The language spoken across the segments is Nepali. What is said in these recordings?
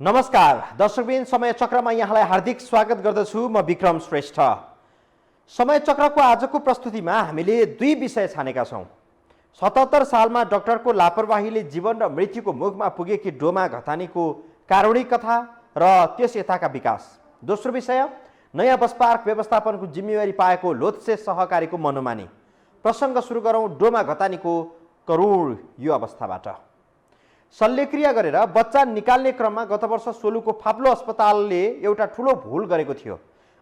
नमस्कार दर्शकबिन, समय चक्रमा यहाँलाई हार्दिक स्वागत गर्दछु। म विक्रम श्रेष्ठ। समय चक्रको आजको प्रस्तुतिमा हामीले दुई विषय छानेका छौँ। 77 सालमा डाक्टरको लापरवाहीले जीवन र मृत्युको मुखमा पुगेकी डोमा घतानीको कारुणिक कथा र त्यस यताका विकास। दोस्रो विषय, नयाँ बस पार्क व्यवस्थापनको जिम्मेवारी पाएको लोत्से सहकारीको मनोमानी। प्रसङ्ग सुरु गरौँ डोमा घतानीको करुण यो अवस्थाबाट। शल्यक्रिया गरेर बच्चा निकाल्ने क्रममा गत वर्ष सोलुको फाप्लो अस्पतालले एउटा ठुलो भुल गरेको थियो।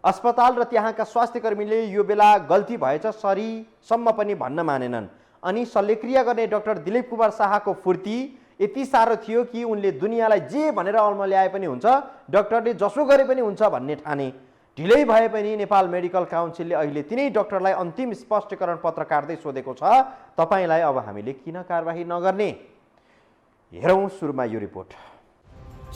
अस्पताल र त्यहाँका स्वास्थ्यकर्मीले यो बेला गल्ती भएछ सरीसम्म पनि भन्न मानेनन्। अनि शल्यक्रिया गर्ने डाक्टर दिलीप कुमार शाहको फुर्ती यति साह्रो थियो कि उनले दुनियाँलाई जे भनेर अल्मल्याए पनि हुन्छ, डाक्टरले जसो गरे पनि हुन्छ भन्ने ठाने। ढिलै भए पनि नेपाल मेडिकल काउन्सिलले अहिले तिनै डाक्टरलाई अन्तिम स्पष्टीकरण पत्र काट्दै सोधेको छ, तपाईलाई अब हामीले किन कारबाही नगर्ने? हेरौँ सुरुमा यो रिपोर्ट।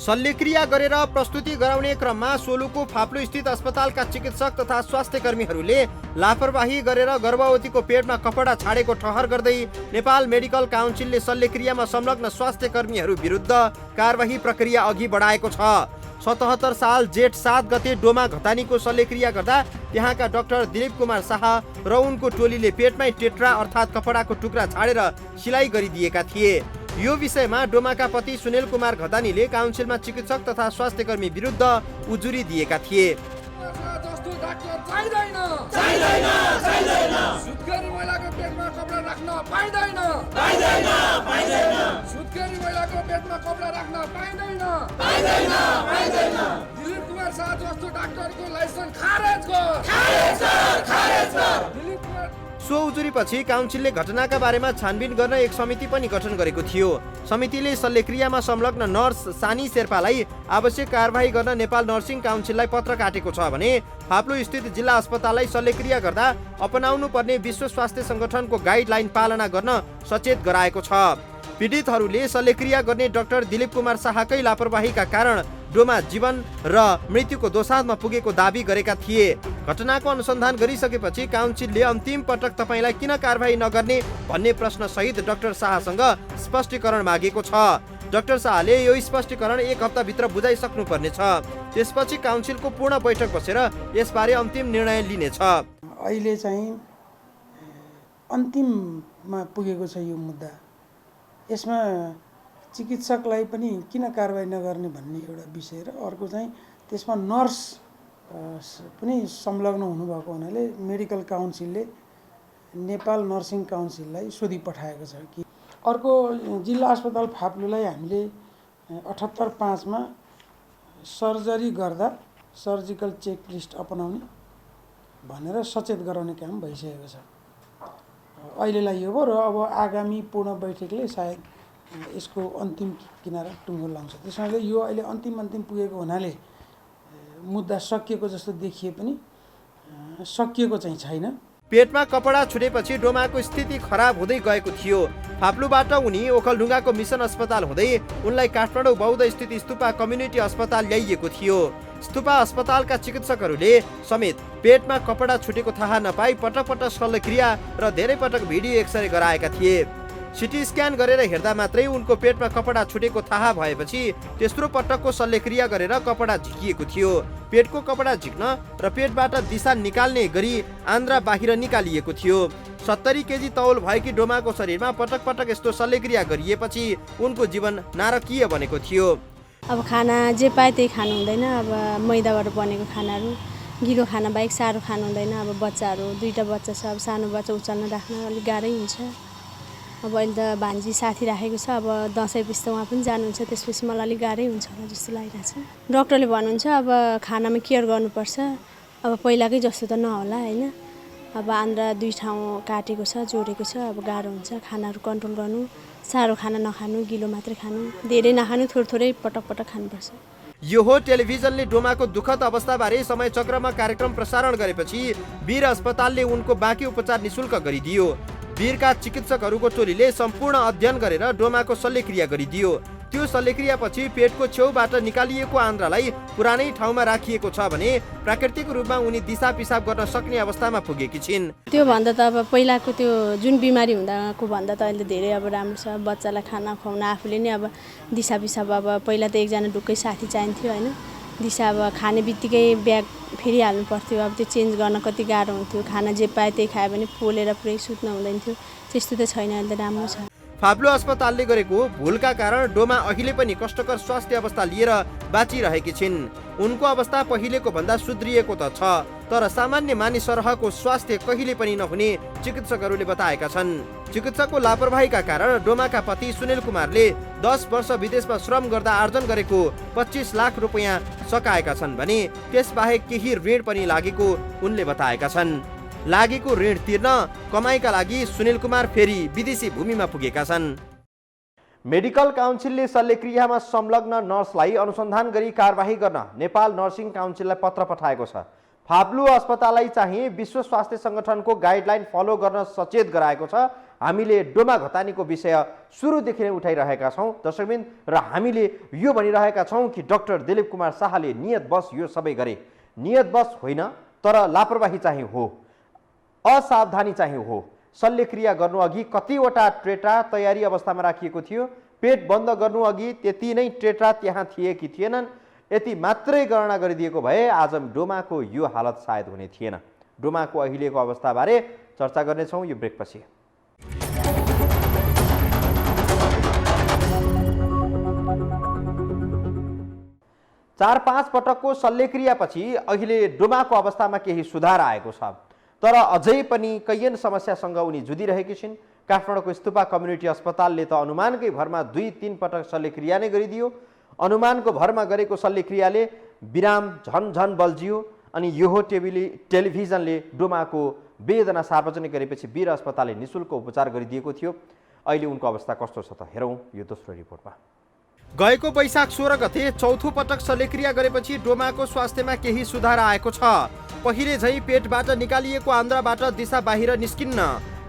शल्यक्रिया गरेर प्रस्तुति गराउने क्रममा सोलुको फाप्लो स्थित अस्पतालका चिकित्सक तथा स्वास्थ्यकर्मीहरूले लापरवाही गरेर गर्भवतीको पेटमा कपडा छाडेको ठहर गर्दै नेपाल मेडिकल काउन्सिलले शल्यक्रियामा संलग्न स्वास्थ्यकर्मीहरू विरुद्ध कारबाही प्रक्रिया अघि बढाएको छ। 77 साल जेठ 7 गते डोमा घतानीको शल्यक्रिया गर्दा त्यहाँका डाक्टर दिलीप कुमार शाह र उनको टोलीले पेटमै टेट्रा अर्थात् कपडाको टुक्रा छाडेर सिलाइ गरिदिएका थिए। यो विषयमा डोमाका पति सुनिल कुमार घतानीले काउन्सिलमा चिकित्सक तथा स्वास्थ्यकर्मी विरुद्ध उजुरी दिएका थिए। सो उजुरीपछि काउन्सिलले घटनाका बारेमा छानबिन गर्न एक समिति पनि गठन गरेको थियो। समितिले शल्यक्रियामा संलग्न नर्स सानी शेर्पालाई आवश्यक कारबाही गर्न नेपाल नर्सिङ काउन्सिललाई पत्र काटेको छ भने फाप्लो स्थित जिल्ला अस्पताललाई शल्यक्रिया गर्दा अपनाउनु पर्ने विश्व स्वास्थ्य संगठनको गाइडलाइन पालना गर्न सचेत गराएको छ। पीडितहरूले शल्यक्रिया गर्ने डाक्टर दिलीप कुमार शाहकै लापरवाहीका कारण डोमा जीवन र मृत्युको दोसाँधमा पुगेको दावी गरेका थिए। घटनाको अनुसन्धान गरिसकेपछि काउन्सिलले अन्तिम पटक तपाईलाई किन कारबाही नगर्ने भन्ने प्रश्न सहित डाक्टर शाहसँग स्पष्टीकरण मागेको छ। डाक्टर शाहले यो स्पष्टीकरण एक हप्ताभित्र बुझाइसक्नु पर्नेछ। त्यसपछि काउन्सिलको पूर्ण बैठक बसेर यसबारे अन्तिम निर्णय लिनेछ। अहिले चाहिँ अन्तिममा पुगेको छ यो मुद्दा। यसमा चिकित्सकलाई पनि किन कारबाही नगर्ने भन्ने एउटा विषय र अर्को चाहिँ त्यसमा नर्स पनि संलग्न हुनुभएको हुनाले मेडिकल काउन्सिलले नेपाल नर्सिङ काउन्सिललाई सोधी पठाएको छ कि अर्को जिल्ला अस्पताल फाप्लोलाई हामीले 78/5 सर्जरी गर्दा सर्जिकल चेकलिस्ट अपनाउने भनेर सचेत गराउने काम भइसकेको छ। अहिलेलाई यो भयो र अब आगामी पूर्ण बैठकले सायद यसको अन्तिम किनारा टुङ्गो लाउँछ। त्यसैले यो अहिले अन्तिम पुगेको हुनाले मुद्दा सकिएको जस्तो देखिए पनि सकिएको चाहिँ छैन। पेटमा कपडा छुटेपछि डोमाको स्थिति खराब हुँदै गएको थियो। फाप्लुबाट उनी ओखलढुङ्गाको मिसन अस्पताल हुँदै उनलाई काठमाडौँ बौद्ध स्थित स्तुपा कम्युनिटी अस्पताल ल्याइएको थियो। स्तुपा अस्पतालका चिकित्सकहरूले समेत पेटमा कपडा छुटेको थाहा नपाई पटक पटक शल्यक्रिया र धेरै पटक भिडियो एक्सरे गराएका थिए। सिटी स्क्यान गरेर हेर्दा मात्रै उनको पेटमा कपडा छुटेको थाहा भएपछि तेस्रो पटकको शल्यक्रिया गरेर कपडा झिकिएको थियो। पेटको कपडा झिक्न र पेटबाट दिशा निकाल्ने गरी आन्द्रा बाहिर निकालिएको थियो। 70 केजी तौल भएकी डोमाको शरीरमा पटक पटक यस्तो शल्यक्रिया गरिएपछि उनको जीवन नारकीय बनेको थियो। अब खाना जे पाए त्यही खानु हुँदैन। अब मैदाबाट बनेको खानाहरू गिलो खाना बाहेक सारो खानु हुँदैन। अब बच्चाहरू 2टा बच्चा छ। अब सानो बच्चा उचाल्न राख्न अलिक गाह्रै हुन्छ। अब अहिले त भान्जी साथी राखेको छ। अब दसैँ पिस त उहाँ पनि जानुहुन्छ। त्यसपछि मलाई अलिक गाह्रै हुन्छ होला जस्तो लागिरहेको छ। डक्टरले भन्नुहुन्छ अब खानामा केयर गर्नुपर्छ। अब पहिलाकै जस्तो त नहोला होइन। अब आन्द्रा 2 ठाउँ काटेको छ, जोडेको छ। अब गाह्रो हुन्छ खानाहरू कन्ट्रोल गर्नु। सारो खाना नखानु, गिलो मात्रै खानु, धेरै नखानु, थोरै पटक पटक खानुपर्छ। यो हो टेलिभिजनले डोमाको दुःखद अवस्थाबारे समय चक्रमा कार्यक्रम प्रसारण गरेपछि वीर अस्पतालले उनको बाँकी उपचार निशुल्क गरिदियो। वीरका चिकित्सकहरूको टोलीले सम्पूर्ण अध्ययन गरेर डोमाको शल्यक्रिया गरिदियो। त्यो शल्यक्रियापछि पेटको छेउबाट निकालिएको आन्द्रालाई पुरानै ठाउँमा राखिएको छ भने प्राकृतिक रूपमा उनी दिशा पिसाब गर्न सक्ने अवस्थामा पुगेकी छिन्। त्यो भन्दा त अब पहिलाको त्यो जुन बिमारी हुँदाको भन्दा त अहिले धेरै अब राम्रो छ। बच्चालाई खाना खुवाउन आफूले नै अब दिशा पिसाब अब पहिला त एकजना ढुक्कै साथी चाहिन्थ्यो होइन। दिशा अब खाने बित्तिकै ब्याग फेरिहाल्नु पर्थ्यो। अब त्यो चेन्ज गर्न कति गाह्रो हुन्थ्यो। खाना जे पाए त्यही खायो भने पोलेर पुरै सुत्न हुँदैन थियो। त्यस्तो त छैन, अहिले त राम्रो छ। फाप्लु अस्पतालले गरेको भुलका कारण डोमा अहिले पनि कष्टकर स्वास्थ्य अवस्था लिएर बाँचिरहेकी छिन्। उनको अवस्था पहिलेको भन्दा सुध्रिएको त छ, तर सामान्य मानिस सरहको स्वास्थ्य कहिले पनि नहुने चिकित्सकहरूले बताएका छन्। चिकित्सकको लापरवाहीका कारण डोमाका पति सुनिल कुमारले 10 वर्ष विदेशमा श्रम गर्दा आर्जन गरेको 25 लाख रुपियाँ सकाएका छन् भने त्यसबाहेक केही ऋण पनि लागेको उनले बताएका छन्। लागेको ऋण तिर्न कमाइका लागि सुनिल कुमार फेरि विदेशी भूमिमा पुगेका छन्। मेडिकल काउन्सिलले शल्यक्रियामा संलग्न नर्सलाई अनुसन्धान गरी कारबाही गर्न नेपाल नर्सिङ काउन्सिललाई पत्र पठाएको छ। फाप्लु अस्पताललाई चाहिँ विश्व स्वास्थ्य सङ्गठनको गाइडलाइन फलो गर्न सचेत गराएको छ। हामीले डोमा घतानीको विषय सुरुदेखि नै उठाइरहेका छौँ दर्शकबिन, र हामीले यो भनिरहेका छौँ कि डाक्टर दिलीप कुमार शाहले नियतवश यो सबै गरे। नियतवश होइन, तर लापरवाही चाहिँ हो, असावधानी चाहिँ हो। शल्यक्रिया गर्नु अघि कतिवटा ट्रेटा तयारी अवस्थामा राखिएको थियो। पेट बन्द गर्नु अघि त्यति नै ट्रेटा त्यहाँ थिए कि थिएनन्, यति मात्रै गणना गरिदिएको भए आज डोमाको यो हालत सायद हुने थिएन। डोमाको अहिलेको अवस्थाबारे चर्चा गर्नेछौँ यो ब्रेकपछि। 4-5 पटकको शल्यक्रियापछि अहिले डोमाको अवस्थामा केही सुधार आएको छ, तर अझै पनि कैयन समस्यासँग उनी जुधिरहेकी छिन्। काठमाडौँको स्तुपा कम्युनिटी अस्पतालले त अनुमानकै भरमा 2-3 पटक शल्यक्रिया नै गरिदियो। अनुमानको भरमा गरेको शल्यक्रियाले विराम झन बल्झियो अनि यो टेलिभिजनले डोमाको वेदना सार्वजनिक गरेपछि वीर अस्पतालले निःशुल्क उपचार गरिदिएको थियो। अहिले उनको अवस्था कस्तो छ त हेरौँ यो दोस्रो रिपोर्टमा। गएको वैशाख 16 गते चौथो पटक शल्यक्रिया गरेपछि डोमाको स्वास्थ्यमा केही सुधार आएको छ। पहिले झै पेटबाट निकालिएको आन्द्राबाट दिशा बाहिर निस्किन्न।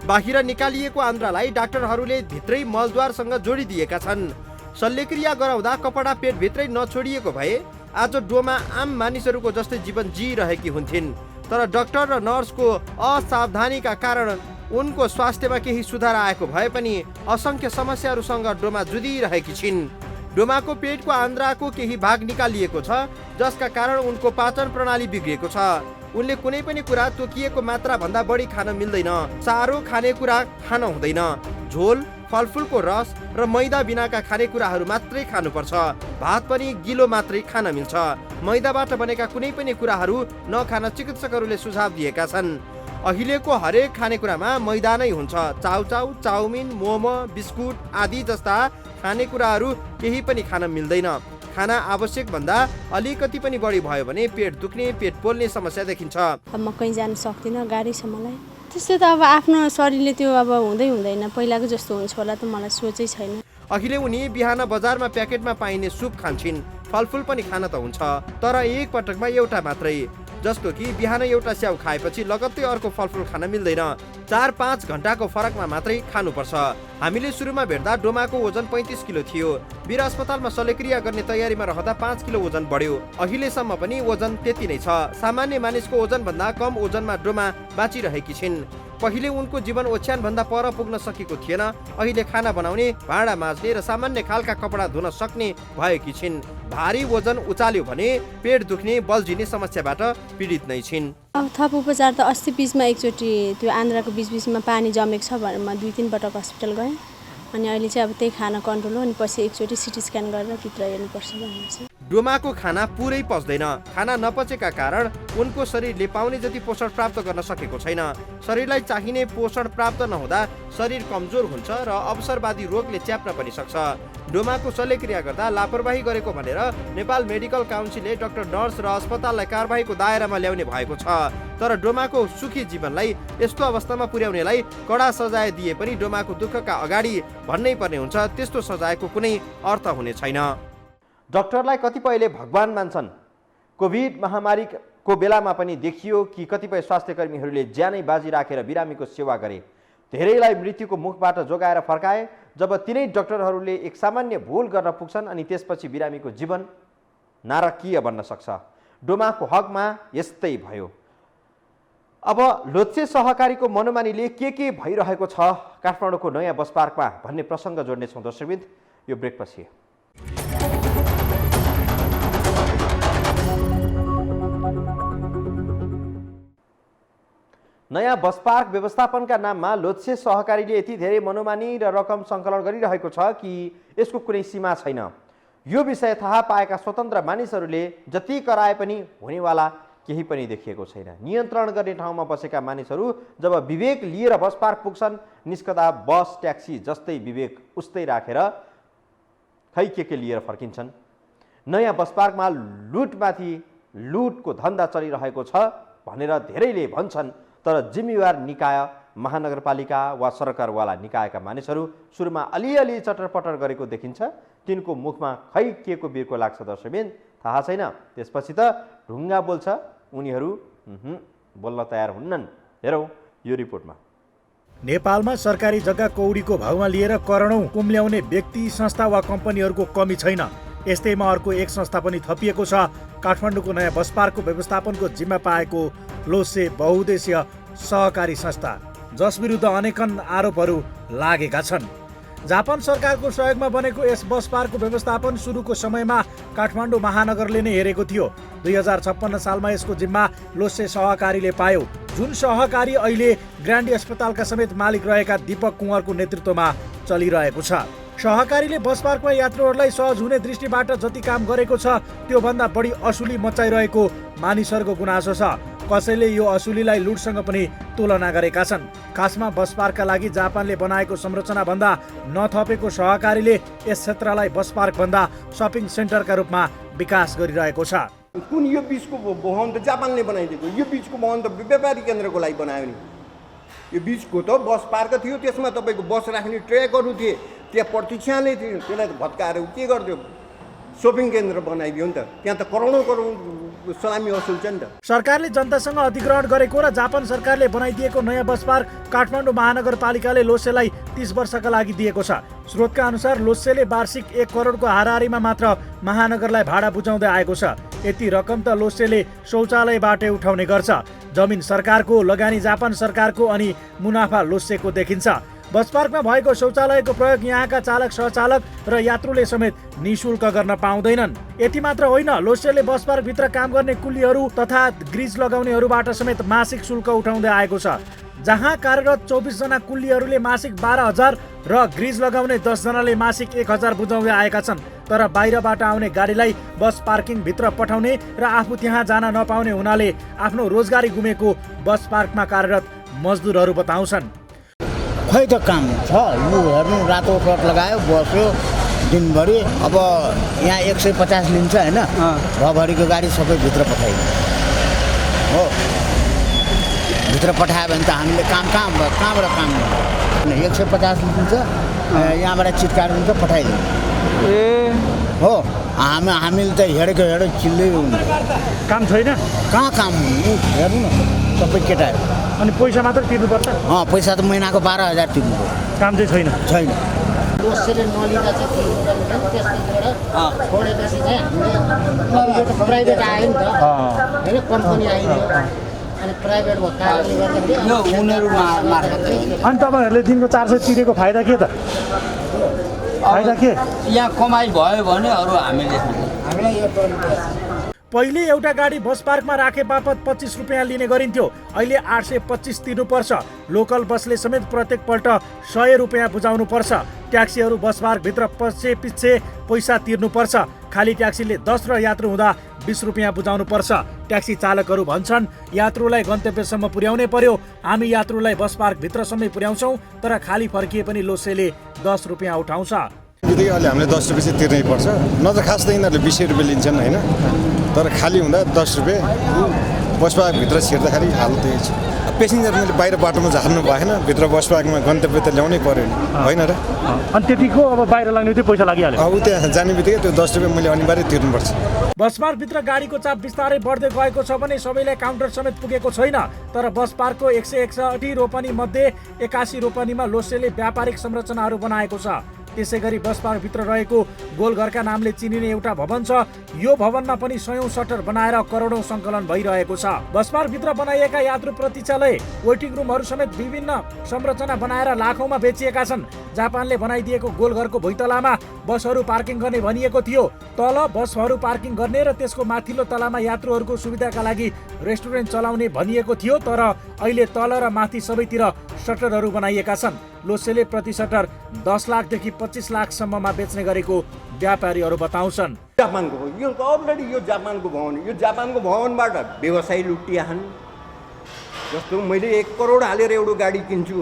बाहिर निकालिएको आन्द्रालाई डाक्टरहरूले भित्रै मलद्वारसँग जोडिदिएका छन्। शल्यक्रिया गराउँदा कपडा पेटभित्रै नछोडिएको भए आज डोमा आम मानिसहरूको जस्तै जीवन जिइरहेकी हुन्थिन्, तर डाक्टर र नर्सको असावधानीका कारण उनको स्वास्थ्यमा केही सुधार आएको भए पनि असंख्य समस्याहरूसँग डोमा जुधिरहेकी छिन्। डोमाको पेटको आन्द्राको केही भाग निकालिएको छ, जसका कारण उनको पाचन प्रणाली बिग्रिएको छ। उनले कुनै पनि कुरा तोकिएको मात्रा भन्दा बढी खान मिल्दैन। चारो खानेकुरा खान हुँदैन। झोल, फलफुलको रस र मैदा बिनाका खानेकुराहरू मात्रै खानुपर्छ। भात पनि गिलो मात्रै खान मिल्छ। मैदाबाट बनेका कुनै पनि कुराहरू नखान चिकित्सकहरूले सुझाव दिएका छन्। अहिलेको हरेक खानेकुरामा मैदा नै हुन्छ। चाउचाउ, चाउमिन, मोमो, बिस्कुट आदि जस्ता खानेकुराहरू केही पनि खान मिल्दैन। खाना आवश्यक भन्दा अलिकति पनि बढी भयो भने पेट दुख्ने, पेट पोल्ने समस्या देखिन्छ। अब म कहीँ जान सक्दिनँ, गाडी छ मलाई। त्यस्तो त अब आफ्नो शरीरले त्यो अब हुँदैन। पहिलाको जस्तो हुन्छ होला त मलाई सोचै छैन। अहिले उनी बिहान बजारमा प्याकेटमा पाइने सुप खान्छिन्। फलफुल पनि खान त हुन्छ, तर एक पटकमा एउटा मात्रै। जस्तो कि बिहान एउटा स्याउ खाएपछि लगत्तै अर्को फलफुल खान मिल्दैन। 4-5 घण्टाको फरकमा मात्रै खानुपर्छ। हामीले सुरुमा भेट्दा डोमाको वजन 35 किलो थियो। वीर अस्पतालमा शल्यक्रिया गर्ने तयारीमा रहँदा 5 किलो वजन बढ्यो। अहिलेसम्म पनि वजन त्यति नै छ। सामान्य मानिसको वजन भन्दा कम वजनमा डोमा बाँचिरहेकी छिन्। पहिले उनको जीवन ओछ्यान भन्दा पर पुग्न सकेको थिएन। अहिले खाना बनाउने, भाँडा माझ्ने र सामान्य खालका कपडा धुन सक्ने भएकी छिन्। भारी वजन उचाल्यो भने पेट दुख्ने, बल्झिने समस्याबाट पीडित नै छिन्। अब थप उपचार त अस्ति बिचमा एकचोटि त्यो आन्द्राको बिचमा पानी जमेको छ भनेर म 2-3 पटक हस्पिटल गएँ। अनि अहिले चाहिँ अब त्यही खाना कन्ट्रोल हो, अनि पछि एकचोटि सिटी स्क्यान गरेर भित्र हेर्नुपर्छ भनेर। डोमाको खाना पुरै पच्दैन। खाना नपचेका कारण उनको शरीरले पाउने जति पोषण प्राप्त गर्न सकेको छैन। शरीरलाई चाहिने पोषण प्राप्त नहुँदा शरीर कमजोर हुन्छ र अवसरवादी रोगले च्याप्न पनि सक्छ। डोमाको शल्यक्रिया गर्दा लापरवाही गरेको भनेर नेपाल मेडिकल काउन्सिलले डाक्टर, नर्स र अस्पताललाई कारबाहीको दायरामा ल्याउने भएको छ। तर डोमाको सुखी जीवनलाई यस्तो अवस्थामा पुर्याउनेलाई कडा सजाय दिए पनि डोमाको दुःखका अगाडि भन्नै पर्ने हुन्छ। त्यस्तो सजायको कुनै अर्थ हुने छैन। डाक्टरलाई कतिपयले भगवान मान्छन्। कोभिड महामारीको बेलामा पनि देखियो कि कतिपय स्वास्थ्यकर्मीहरूले ज्यानै बाजी राखेर बिरामीको सेवा गरे। धेरैलाई मृत्युको मुखबाट जोगाएर फर्काए। जब तिनै डाक्टरहरूले एक सामान्य भूल गर्न पुग्छन् अनि त्यसपछि बिरामीको जीवन नारकीय बन्न सक्छ। डोमाको हकमा यस्तै भयो। अब लोच्छे सहकारीको मनोमानीले के भइरहेको छ काठमाडौँको नयाँ बस पार्कमा भन्ने प्रसङ्ग जोड्नेछौँ दर्शकवृन्द यो ब्रेकपछि। नयाँ बस पार्क व्यवस्थापनका नाममा लोच्छे सहकारीले यति धेरै मनोमानी र रकम सङ्कलन गरिरहेको छ कि यसको कुनै सीमा छैन। यो विषय थाहा पाएका स्वतन्त्र मानिसहरूले जति कराए पनि हुनेवाला केही पनि देखिएको छैन। नियन्त्रण गर्ने ठाउँमा बसेका मानिसहरू जब विवेक लिएर बस पार्क पुग्छन् निस्कदा बस ट्याक्सी जस्तै विवेक उस्तै राखेर खै के लिएर फर्किन्छन्। नयाँ बस पार्कमा लुटमाथि लुटको धन्दा चलिरहेको छ भनेर धेरैले भन्छन्, तर जिम्मेवार निकाय महानगरपालिका वा सरकारवाला निकायका मानिसहरू सुरुमा अलिअलि चटरपटर गरेको देखिन्छ। तिनको मुखमा खै के को बिर्को लाग्छ दर्शकबिन थाहा छैन। त्यसपछि त ढुङ्गा बोल्छ, उनीहरू बोल्न तयार हुन्नन्। हेरौँ यो रिपोर्टमा। नेपालमा सरकारी जग्गा कौडीको भाउमा लिएर करोडौं कुम्ल्याउने व्यक्ति संस्था वा कम्पनीहरूको कमी छैन। यस्तैमा अर्को एक संस्था पनि थपिएको छ। काठमाडौँको नयाँ बस पार्कको व्यवस्थापनको जिम्मा पाएको लोच्छे बहुद्देश्य सहकारी संस्था, जस विरुद्ध अनेकन आरोपहरू लागेका छन्। जापान सरकारको सहयोगमा बनेको यस बस पार्कको व्यवस्थापन सुरुको समयमा काठमाडौँ महानगरले नै हेरेको थियो। 2056 सालमा यसको जिम्मा लोच्छे सहकारीले पायो, जुन सहकारी अहिले ग्रान्डी अस्पतालका समेत मालिक रहेका दीपक कुँवरको नेतृत्वमा चलिरहेको छ। सहकारीले बस पार्कमा यात्रुहरूलाई सहज हुने दृष्टिबाट जति काम गरेको छ त्योभन्दा बढी असुली मचाइरहेको मानिसहरूको गुनासो छ। कसैले यो असुलीलाई लुटसँग पनि तुलना गरेका छन्। खासमा बस पार्कका लागि जापानले बनाएको संरचना भन्दा नथपेको सहकारीले यस क्षेत्रलाई बस पार्क भन्दा सपिङ सेन्टरका रूपमा विकास गरिरहेको छ। कुन यो बीचको भवन त जापानले बनाइदिएको, यो बीचको भवन त व्यापारी केन्द्रको लागि बनायो नि। यो बीचको त बस पार्क थियो, त्यसमा तपाईँको बस राख्ने ट्र्याकहरू थिए, त्यहाँ प्रतीक्षाले थियो, त्यसलाई त भत्काएर के गरिदियो, सपिङ केन्द्र बनाइदियो नि त। त्यहाँ त करोडौँ सलामी असुल्छ नि त। सरकारले जनतासँग अधिग्रहण गरेको र जापान सरकारले बनाइदिएको नयाँ बस पार्क काठमाडौँ महानगरपालिकाले लोच्छेलाई 30 वर्षका लागि दिएको छ। स्रोतका अनुसार लोच्छेले वार्षिक 1 करोडको हाराहारीमा मात्र महानगरलाई भाडा बुझाउँदै आएको छ। यति रकम त लोच्छेले शौचालयबाटै उठाउने गर्छ। जमिन सरकारको, लगानी जापान सरकारको अनि मुनाफा लोच्छेको देखिन्छ। बस पार्कमा भएको शौचालयको प्रयोग यहाँका चालक सहचालक र यात्रुले समेत निःशुल्क गर्न पाउँदैनन्। यति मात्र होइन, लोच्छेले बस पार्कभित्र काम गर्ने कुलीहरू तथा ग्रिज लगाउनेहरूबाट समेत मासिक शुल्क उठाउँदै आएको छ। जहाँ कार्यरत 24 जना कुलीहरूले मासिक 12,000 र ग्रिज लगाउने 10 जनाले मासिक 1,000 बुझाउँदै आएका छन्। तर बाहिरबाट आउने गाडीलाई बस पार्किङ भित्र पठाउने र आफू त्यहाँ जान नपाउने हुनाले आफ्नो रोजगारी गुमेको बस पार्कमा कार्यरत मजदुरहरू बताउँछन्। खै त काम छ, यो हेर्नु रातो सर्ट लगायो बस्यो दिनभरि। अब यहाँ 150 लिन्छ होइन, भभरिको गाडी सबै भित्र पठाइदियो हो। भित्र पठायो भने त हामीले कहाँबाट काम गर्नु। 150 लिन्छ, यहाँबाट चिटकार हुन्छ पठाइदियो हो। हामीले त हिँडेको चिल्लै हुन्छ, काम छैन। कहाँ काम हेर्नु न, सबै केटाहरू। अनि पैसा मात्र तिर्नुपर्छ? पैसा त महिनाको 12,000 तिर्नु पर्यो। काम चाहिँ छैन। लोच्छेले नलिँदा चाहिँ छोडेपछि चाहिँ हामीले प्राइभेट आयो नि त होइन, कम्पनी आइदियो अनि प्राइभेट भएको कारणले गर्दाखेरि यो उनीहरू मार्फत। अनि तपाईँहरूले दिनको 400 तिरेको फाइदा के त? फाइदा के? यहाँ कमाइ भयो भने अरू हामीलाई यो पहिले एउटा गाडी बस पार्कमा राखे बापत 25 रुपियाँ लिने गरिन्थ्यो, अहिले 825 तिर्नुपर्छ। लोकल बसले समेत प्रत्येक पल्ट 100 रुपियाँ बुझाउनु पर्छ। ट्याक्सीहरू बस पार्कभित्र पछि पैसा तिर्नुपर्छ। खाली ट्याक्सीले 10 र यात्रु हुँदा 20 रुपियाँ बुझाउनु पर्छ। ट्याक्सी चालकहरू भन्छन् यात्रुलाई गन्तव्यसम्म पुर्याउनै पर्यो। हामी यात्रुलाई बस पार्कभित्रसम्मै पुर्याउँछौँ, तर खाली फर्किए पनि लोच्छेले 10 रुपियाँ उठाउँछ। बित्तिकै अहिले हामीले 10 रुपियाँ चाहिँ तिर्नै पर्छ। नत्र खास त यिनीहरूले 20 रुपियाँ लिन्छन् होइन, तर खाली हुँदा 10 रुपियाँ। बस पार्कभित्र छिर्दाखेरि हाल त्यही छ। पेसेन्जर मैले बाहिर बाटोमा झार्नु भएन, भित्र बस पार्कमा गन्तव्य त ल्याउनै पर्यो नि, होइन र? अनि त्यतिको अब बाहिर लाग्ने त्यो पैसा लागिहाल्यो। अब त्यहाँ जाने बित्तिकै त्यो 10 रुपियाँ मैले अनिवार्य तिर्नुपर्छ। बस पार्कभित्र गाडीको चाप बिस्तारै बढ्दै गएको छ भने सबैलाई काउन्टर समेत पुगेको छैन। तर बस पार्कको 161 रोपनी मध्ये 81 रोपनीमा लोसेले व्यापारिक संरचनाहरू बनाएको छ। त्यसै गरी बस पार्कभित्र रहेको गोलघरका नामले चिनिने एउटा भवन छ। यो भवनमा पनि 100औं सटर बनाएर करोडौं सङ्कलन भइरहेको छ। बस पार्कभित्र बनाइएका यात्रु प्रतीक्षालय, वेटिङ रुमहरू समेत विभिन्न संरचना बनाएर लाखौंमा बेचिएका छन्। जापानले बनाइदिएको गोलघरको भुइँतलामा बसहरू पार्किङ गर्ने भनिएको थियो। तल बसहरू पार्किङ गर्ने र त्यसको माथिल्लो तलामा यात्रुहरूको सुविधाका लागि रेस्टुरेन्ट चलाउने भनिएको थियो। तर अहिले तल र माथि सबैतिर सटरहरू बनाइएका छन्। लोसेले प्रति सटर 10 लाखदेखि 25 लाखसम्ममा बेच्ने गरेको व्यापारीहरू बताउँछन्। जापानको हो यो अलरेडी, यो जापानको भवन, यो जापानको भवनबाट व्यवसायी लुटियाछन्। जस्तो मैले 1 करोड हालेर एउटा गाडी किन्छु,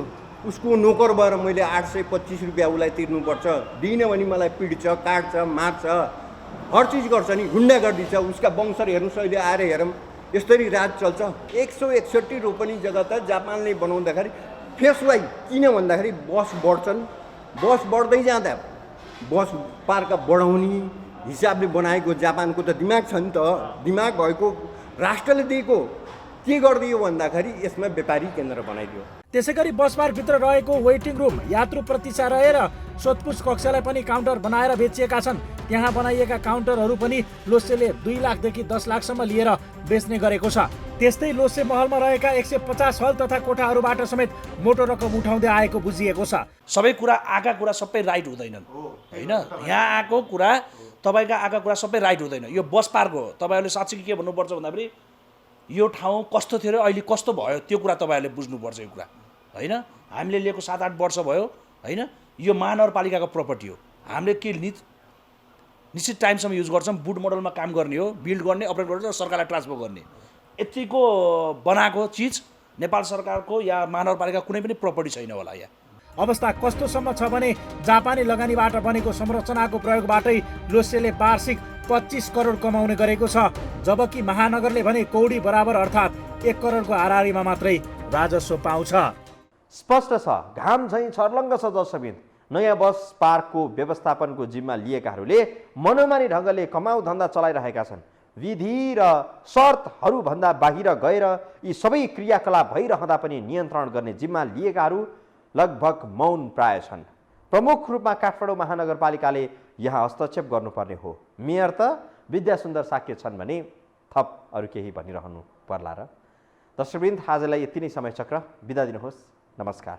उसको नोकर भएर मैले 825 रुपियाँ उसलाई तिर्नुपर्छ। दिइनँ भने मलाई पिट्छ, काट्छ, मार्छ, हर चिज गर्छ नि, गुन्डा गरिदिन्छ। उसका वंशर हेर्नुहोस्, अहिले आएर हेरौँ यसरी राज चल्छ। 161 रोपनी जग्गा त जापानले बनाउँदाखेरि फेसलाई किन भन्दाखेरि बस बढ्छन्। बस बढ्दै जाँदा बस पार्क बढाउने हिसाबले बनाएको जापानको त दिमाग छ नि त। दिमाग भएको राष्ट्रले दिएको के गरिदियो भन्दाखेरि यसमा व्यापारी केन्द्र बनाइदियो। त्यसै गरी बस पार्कभित्र रहेको वेटिङ रुम, यात्रु प्रतीक्षालय र सोधपुछ कक्षालाई पनि काउन्टर बनाएर बेचिएका छन्। त्यहाँ बनाइएका काउन्टरहरू पनि लोसेले 2 लाखदेखि 10 लाखसम्म लिएर बेच्ने गरेको छ। त्यस्तै लोसे महलमा रहेका 150 हल तथा कोठाहरूबाट समेत मोटो रकम उठाउँदै आएको बुझिएको छ। सबै कुरा आएका कुरा सबै राइट हुँदैनन् होइन। यहाँ आएको कुरा तपाईँका आएका कुरा सबै राइट हुँदैन। यो बस पार्क हो। तपाईँहरूले साँच्चै के भन्नुपर्छ भन्दाखेरि यो ठाउँ कस्तो थियो र अहिले कस्तो भयो त्यो कुरा तपाईँहरूले बुझ्नुपर्छ। यो कुरा होइन, हामीले लिएको 7-8 वर्ष भयो होइन। यो महानगरपालिकाको प्रपर्टी हो। हामीले के निश्चित टाइमसम्म युज गर्छौँ। बुट मोडलमा काम गर्ने हो, बिल्ड गर्ने, अपरेट गर्ने र सरकारलाई ट्रान्सफर गर्ने। यतिको बनाएको चिज नेपाल सरकारको या महानगरपालिका कुनै पनि प्रपर्टी छैन होला यहाँ। अवस्था कस्तोसम्म छ भने जापानी लगानीबाट बनेको संरचनाको प्रयोगबाटै लोसेले वार्षिक 25 करोड कमाउने गरेको छ। जबकि महानगरले भने कौडी बराबर अर्थात् 1 करोडको हाराहारीमा मात्रै राजस्व पाउँछ। स्पष्ट छ, घाम झैँ छर्लङ्ग छ दर्शकबिन। नयाँ बस पार्कको व्यवस्थापनको जिम्मा लिएकाहरूले मनोमानी ढङ्गले कमाउ धन्दा चलाइरहेका छन्। विधि र शर्तहरूभन्दा बाहिर गएर यी सबै क्रियाकलाप भइरहँदा पनि नियन्त्रण गर्ने जिम्मा लिएकाहरू लगभग मौन प्राय छन्। प्रमुख रूपमा काठमाडौँ महानगरपालिकाले यहाँ हस्तक्षेप गर्नुपर्ने हो। मेयर त विद्यासुन्दर साक्य छन् भने थप अरू केही भनिरहनु पर्ला र। दर्शकवृन्द, आजलाई यति नै समय चक्र। बिदा दिनुहोस्। नमस्कार।